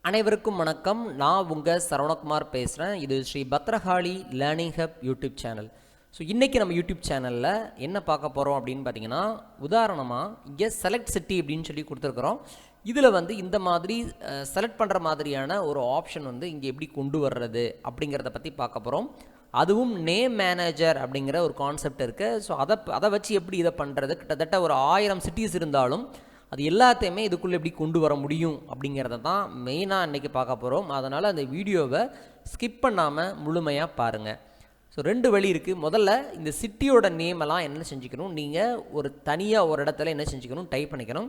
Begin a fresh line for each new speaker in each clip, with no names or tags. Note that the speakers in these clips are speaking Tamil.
அனைவருக்கும் வணக்கம். நான் உங்கள் சரவணகுமார் பேசுகிறேன். இது Shri Bhadrakali learning hub YouTube channel. So இன்றைக்கி நம்ம யூடியூப் சேனலில் என்ன பார்க்க போகிறோம் அப்படின்னு பார்த்தீங்கன்னா, உதாரணமாக இங்கே செலக்ட் சிட்டி அப்படின்னு சொல்லி கொடுத்துருக்குறோம். இதில் இந்த மாதிரி செலக்ட் பண்ணுற மாதிரியான ஒரு ஆப்ஷன் இங்கே எப்படி கொண்டு வர்றது அப்படிங்கிறத பற்றி பார்க்க போகிறோம். அதுவும் நேம் மேனேஜர் அப்படிங்கிற ஒரு கான்செப்ட் இருக்குது. ஸோ அதை வச்சு எப்படி இதை பண்ணுறது, கிட்டத்தட்ட ஒரு 1000 சிட்டிஸ் இருந்தாலும் அது எல்லாத்தையுமே இதுக்குள்ளே எப்படி கொண்டு வர முடியும் அப்படிங்கிறத தான் மெயினாக இன்றைக்கி பார்க்க போகிறோம். அதனால் அந்த வீடியோவை ஸ்கிப் பண்ணாமல் முழுமையாக பாருங்கள். ஸோ 2 வழி இருக்குது. முதல்ல இந்த சிட்டியோட நேமெல்லாம் என்ன செஞ்சுக்கணும், நீங்கள் ஒரு தனியாக ஒரு இடத்துல என்ன செஞ்சுக்கணும், டைப் பண்ணிக்கணும்.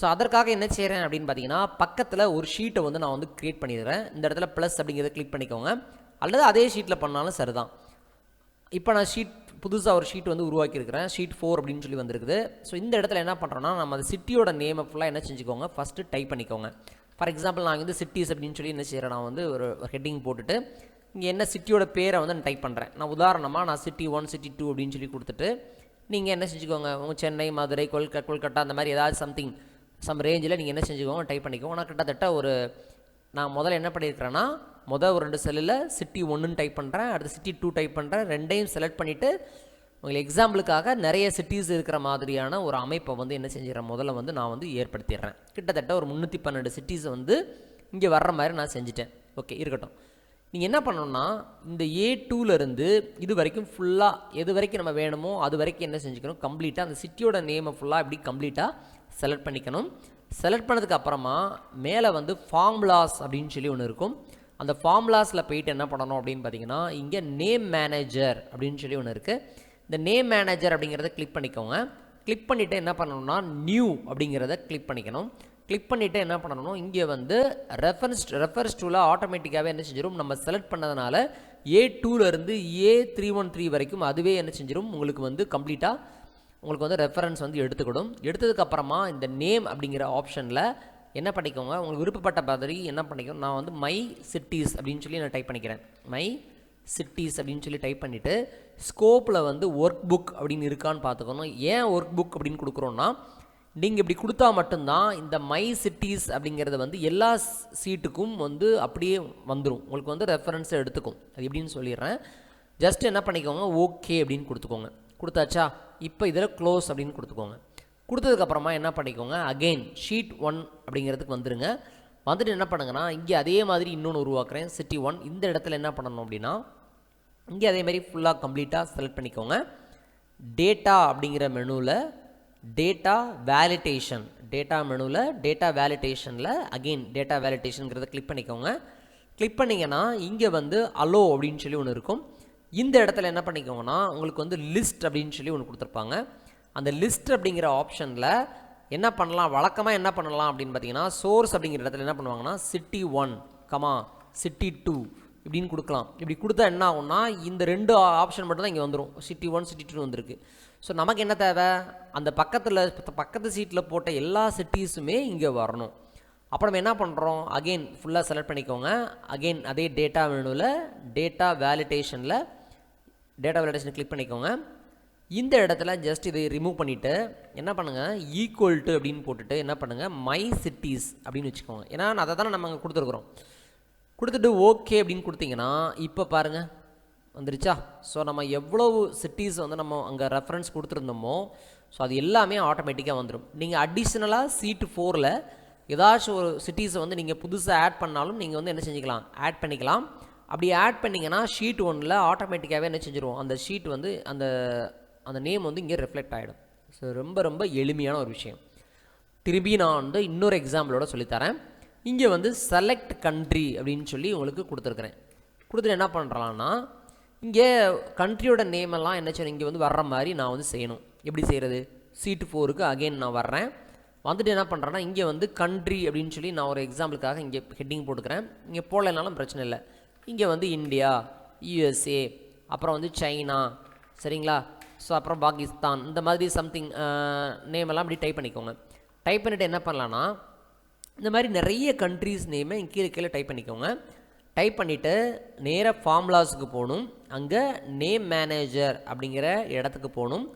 ஸோ அதற்காக என்ன செய்கிறேன் அப்படின்னு பார்த்தீங்கன்னா, பக்கத்தில் ஒரு ஷீட்டை நான் க்ரியேட் பண்ணிடுறேன். இந்த இடத்துல ப்ளஸ் அப்படிங்கிறத கிளிக் பண்ணிக்கோங்க, அல்லது அதே ஷீட்டில் பண்ணாலும் சரிதான். இப்போ நான் புதுசாக ஒரு ஷீட் உருவாக்கியிருக்கிறேன். ஷீட் 4 அப்படின்னு சொல்லி வந்திருக்குது. ஸோ இந்த இடத்துல என்ன பண்ணுறோன்னா, நம்ம அந்த சிட்டியோட நேமை ஃபுல்லாக என்ன செஞ்சுக்கோங்க, ஃபஸ்ட்டு டைப் பண்ணிக்கோங்க. ஃபார் எக்ஸாம்பிள் நான் சிட்டிஸ் அப்படின்னு சொல்லி என்ன செய்கிறேன், நான் ஒரு ஹெட்டிங் போட்டுட்டு இங்கே என்ன சிட்டியோட பேரை நான் டைப் பண்ணுறேன். நான் உதாரணமாக நான் சிட்டி 1 சிட்டி 2 அப்படின்னு சொல்லி கொடுத்துட்டு, நீங்கள் என்ன செஞ்சுக்கோங்க, உங்கள் சென்னை, மதுரை, கொல்கட்டா அந்த மாதிரி ஏதாவது சம் ரேஞ்சில் நீங்கள் என்ன செஞ்சுக்கோங்க, டைப் பண்ணிக்கோங்க. நான் கிட்டத்தட்ட நான் முதல்ல என்ன பண்ணியிருக்கிறேன்னா, ஒரு 2 செல்லில் சிட்டி 1ன்னு டைப் பண்ணுறேன், அடுத்து சிட்டி 2 டைப் பண்ணுறேன். ரெண்டையும் செலக்ட் பண்ணிவிட்டு உங்களுக்கு எக்ஸாம்பிளுக்காக நிறைய சிட்டிஸ் இருக்கிற மாதிரியான ஒரு அமைப்பை என்ன செஞ்சிடறேன், முதல்ல நான் ஏற்படுத்திடுறேன். கிட்டத்தட்ட ஒரு 312 சிட்டிஸ் இங்கே வர்ற மாதிரி நான் செஞ்சுட்டேன். ஓகே, இருக்கட்டும். நீங்கள் என்ன பண்ணணும்னா, இந்த A2லேருந்து இது வரைக்கும் ஃபுல்லாக எது வரைக்கும் நம்ம வேணுமோ அது வரைக்கும் என்ன செஞ்சுக்கணும், கம்ப்ளீட்டாக அந்த சிட்டியோட நேமை ஃபுல்லாக இப்படி கம்ப்ளீட்டாக செலக்ட் பண்ணிக்கணும். செலக்ட் பண்ணதுக்கு அப்புறமா மேலே ஃபார்முலாஸ் அப்படின்னு சொல்லி ஒன்று இருக்கும். அந்த ஃபார்முலாஸில் போயிட்டு என்ன பண்ணணும் அப்படின்னு பார்த்தீங்கன்னா, இங்கே நேம் மேனேஜர் அப்படின்னு சொல்லி ஒன்று இருக்குது. இந்த நேம் மேனேஜர் அப்படிங்கிறத கிளிக் பண்ணிக்கோங்க. கிளிக் பண்ணிவிட்டு என்ன பண்ணணும்னா, நியூ அப்படிங்கிறத கிளிக் பண்ணிக்கணும். கிளிக் பண்ணிவிட்டு என்ன பண்ணணும், இங்கே ரெஃபரன்ஸ் டூவில் ஆட்டோமேட்டிக்காகவே என்ன செஞ்சிடும், நம்ம செலக்ட் பண்ணதுனால A2லேருந்து A313 வரைக்கும் அதுவே என்ன செஞ்சிடும், உங்களுக்கு கம்ப்ளீட்டாக உங்களுக்கு ரெஃபரன்ஸ் எடுத்துக்கிடும். எடுத்ததுக்கப்புறமா இந்த நேம் அப்படிங்கிற ஆப்ஷனில் என்ன பண்ணிக்கோங்க, உங்களுக்கு விருப்பப்பட்ட மாதிரி என்ன பண்ணிக்கணும், நான் மை சிட்டிஸ் அப்படின்னு சொல்லி நான் டைப் பண்ணிக்கிறேன். மை சிட்டிஸ் அப்படின்னு சொல்லி டைப் பண்ணிவிட்டு ஸ்கோப்பில் ஒர்க் புக் அப்படின்னு இருக்கான்னு பார்த்துக்கணும். ஏன் ஒர்க் புக் அப்படின்னு கொடுக்குறோன்னா, நீங்கள் இப்படி கொடுத்தா மட்டும்தான் இந்த மை சிட்டிஸ் அப்படிங்கிறது எல்லா சீட்டுக்கும் அப்படியே வந்துடும், உங்களுக்கு ரெஃபரன்ஸை எடுத்துக்கும். அது எப்படின்னு சொல்லிடுறேன். ஜஸ்ட் என்ன பண்ணிக்கோங்க, ஓகே அப்படின்னு கொடுத்துக்கோங்க. கொடுத்தாச்சா, இப்போ இதில் க்ளோஸ் அப்படின்னு கொடுத்துக்கோங்க. கொடுத்ததுக்கப்புறமா என்ன பண்ணிக்கோங்க, அகெயின் ஷீட் 1 அப்படிங்கிறதுக்கு வந்துடுங்க. வந்துட்டு என்ன பண்ணுங்கன்னா, இங்கே அதே மாதிரி இன்னொன்று உருவாக்குறேன், சிட்டி 1. இந்த இடத்துல என்ன பண்ணணும் அப்படின்னா, இங்கே அதே மாதிரி ஃபுல்லாக கம்ப்ளீட்டாக செலக்ட் பண்ணிக்கோங்க. டேட்டா அப்படிங்கிற மெனுவில் டேட்டா வேலிடேஷனில் அகெயின் டேட்டா வேலிடேஷனுங்கிறத கிளிக் பண்ணிக்கோங்க. கிளிக் பண்ணிங்கன்னா இங்கே அலோ அப்படின்னு சொல்லி ஒன்று இருக்கும். இந்த இடத்துல என்ன பண்ணிக்கோங்கன்னா, உங்களுக்கு லிஸ்ட் அப்படின்னு சொல்லி ஒன்று கொடுத்துருப்பாங்க. அந்த லிஸ்ட் அப்படிங்கிற ஆப்ஷனில் என்ன பண்ணலாம், வழக்கமாக என்ன பண்ணலாம் அப்படின்னு பார்த்தீங்கன்னா, சோர்ஸ் அப்படிங்கிற இடத்துல என்ன பண்ணுவாங்கன்னா, சிட்டி 1, சிட்டி 2 இப்படின்னு கொடுக்கலாம். இப்படி கொடுத்தா என்ன ஆகும்னா, இந்த 2 ஆப்ஷன் மட்டும் தான் இங்கே வந்துடும். சிட்டி 1 சிட்டி 2 வந்திருக்கு. ஸோ நமக்கு என்ன தேவை, அந்த பக்கத்து சீட்டில் போட்ட எல்லா சிட்டிஸுமே இங்கே வரணும். அப்போ நம்ம என்ன பண்ணுறோம், அகெயின் ஃபுல்லாக செலக்ட் பண்ணிக்கோங்க. அகெயின் அதே டேட்டா மெனுவில் டேட்டா வேலிடேஷன் கிளிக் பண்ணிக்கோங்க. இந்த இடத்துல ஜஸ்ட் இதை ரிமூவ் பண்ணிவிட்டு என்ன பண்ணுங்கள், ஈக்குவல் டு அப்படின்னு போட்டுட்டு என்ன பண்ணுங்கள், மை சிட்டிஸ் அப்படின்னு வச்சுக்கோங்க. ஏன்னா அதை தானே நம்ம அங்கே கொடுத்துருக்குறோம். கொடுத்துட்டு ஓகே அப்படின்னு கொடுத்தீங்கன்னா இப்போ பாருங்கள் வந்துருச்சா. ஸோ நம்ம எவ்வளவு சிட்டிஸ் நம்ம அங்கே ரெஃபரன்ஸ் கொடுத்துருந்தோமோ ஸோ அது எல்லாமே ஆட்டோமேட்டிக்காக வந்துடும். நீங்கள் அடிஷ்னலாக சீட்டு 4ல் ஏதாச்சும் ஒரு சிட்டிஸை நீங்கள் புதுசாக ஆட் பண்ணாலும் நீங்கள் என்ன செஞ்சுக்கலாம், ஆட் பண்ணிக்கலாம். அப்படி ஆட் பண்ணிங்கன்னா ஷீட் 1ல் ஆட்டோமேட்டிக்காகவே என்ன செஞ்சிடும், அந்த ஷீட் அந்த நேம் இங்கே ரிஃப்ளெக்ட் ஆகிடும். ஸோ ரொம்ப ரொம்ப எளிமையான ஒரு விஷயம். திரும்பி நான் இன்னொரு எக்ஸாம்பிளோட சொல்லித்தரேன். இங்கே செலக்ட் கண்ட்ரி அப்படின்னு சொல்லி உங்களுக்கு கொடுத்துருக்குறேன். கொடுத்துட்டு என்ன பண்ணுறலான்னா, இங்கே கண்ட்ரியோட நேமெல்லாம் என்ன செய்யணும், இங்கே வர்ற மாதிரி நான் செய்யணும். எப்படி செய்கிறது, சீட்டு 4க்கு அகெயின் நான் வர்றேன். வந்துட்டு என்ன பண்ணுறேன்னா, இங்கே கண்ட்ரி அப்படின்னு சொல்லி நான் ஒரு எக்ஸாம்பிளுக்காக இங்கே ஹெட்டிங் போட்டுக்கிறேன். இங்கே போடலைனாலும் பிரச்சனை இல்லை. இங்கே இந்தியா, USA, அப்புறம் சைனா, சரிங்களா. ஸோ அப்புறம் பாகிஸ்தான், இந்த மாதிரி சம்திங் நேமெல்லாம் இப்படி டைப் பண்ணிக்கோங்க. டைப் பண்ணிவிட்டு என்ன பண்ணலான்னா, இந்த மாதிரி நிறைய கண்ட்ரீஸ் நேமை கீழே டைப் பண்ணிக்கோங்க. டைப் பண்ணிவிட்டு நேராக ஃபார்முலாஸுக்கு போகணும். அங்கே நேம் மேனேஜர் அப்படிங்கிற இடத்துக்கு போகணும்.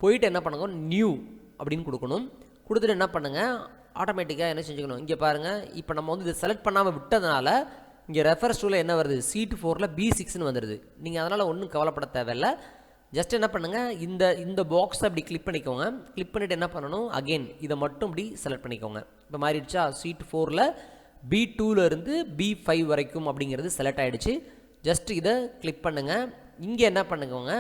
போயிட்டு என்ன பண்ணுங்க, நியூ அப்படின்னு கொடுக்கணும். கொடுத்துட்டு என்ன பண்ணுங்கள், ஆட்டோமேட்டிக்காக என்ன செஞ்சுக்கணும், இங்கே பாருங்கள், இப்போ நம்ம வந்து இதை செலக்ட் பண்ணாமல் விட்டதுனால இங்கே ரெஃபரன்ஸ் டூவில் என்ன வருது, சீட் 4ல் B6ன்னு வந்துடுது. நீங்கள் அதனால் ஒன்றும் கவலைப்பட தேவையில்லை. ஜஸ்ட் என்ன பண்ணுங்கள், இந்த பாக்ஸை அப்படி கிளிக் பண்ணிக்கோங்க. கிளிக் பண்ணிவிட்டு என்ன பண்ணணும், அகெயின் இதை மட்டும் இப்படி செலக்ட் பண்ணிக்கோங்க. இப்போ மாறிடுச்சா, சீட் 4ல் B2ல இருந்து B5 வரைக்கும் அப்படிங்கிறது செலக்ட் ஆகிடுச்சு. ஜஸ்ட் இதை கிளிக் பண்ணுங்கள். இங்கே என்ன பண்ணுங்க,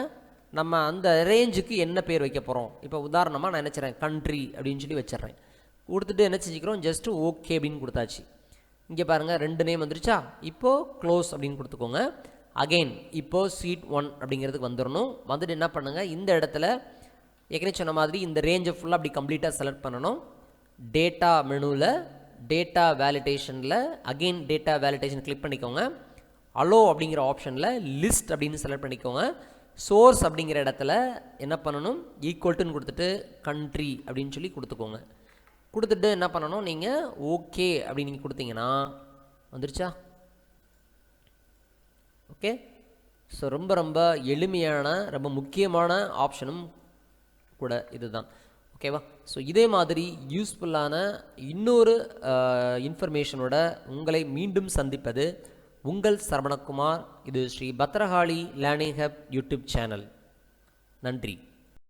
நம்ம அந்த ரேஞ்சுக்கு என்ன பேர் வைக்க போகிறோம். இப்போ உதாரணமாக நான் நினச்சிறேன் கண்ட்ரி அப்படின்னு சொல்லி வச்சிட்றேன். கொடுத்துட்டு என்ன செஞ்சுக்கிறோம், ஜஸ்ட்டு ஓகே அப்படின்னு கொடுத்தாச்சு. இங்கே பாருங்கள் 2 நேம் வந்துருச்சா. இப்போது க்ளோஸ் அப்படின்னு கொடுத்துக்கோங்க. அகெயின் இப்போது சீட் 1 அப்படிங்கிறதுக்கு வந்துடணும். வந்துட்டு என்ன பண்ணுங்கள், இந்த இடத்துல ஏற்கனவே சொன்ன மாதிரி இந்த ரேஞ்சை ஃபுல்லாக அப்படி கம்ப்ளீட்டாக செலக்ட் பண்ணணும். டேட்டா மெனுவில் டேட்டா வேலிடேஷனில் அகெயின் டேட்டா வேலிடேஷன் கிளிக் பண்ணிக்கோங்க. அலோ அப்படிங்கிற ஆப்ஷனில் லிஸ்ட் அப்படின்னு செலக்ட் பண்ணிக்கோங்க. சோர்ஸ் அப்படிங்கிற இடத்துல என்ன பண்ணணும், ஈக்குவல்ட்டுன்னு கொடுத்துட்டு கண்ட்ரி அப்படின்னு சொல்லி கொடுத்துக்கோங்க. கொடுத்துட்டு என்ன பண்ணணும், நீங்கள் ஓகே அப்படின்னு நீங்கள் கொடுத்தீங்கன்னா வந்துருச்சா. ஓகே. ஸோ ரொம்ப ரொம்ப எளிமையான ரொம்ப முக்கியமான ஆப்ஷனும் கூட இதுதான். ஓகேவா. ஸோ இதே மாதிரி யூஸ்ஃபுல்லான இன்னொரு இன்ஃபர்மேஷனோட உங்களை மீண்டும் சந்திப்பது உங்கள் சரவணகுமார். இது Shri Bhadrakali learning hub YouTube channel. நன்றி.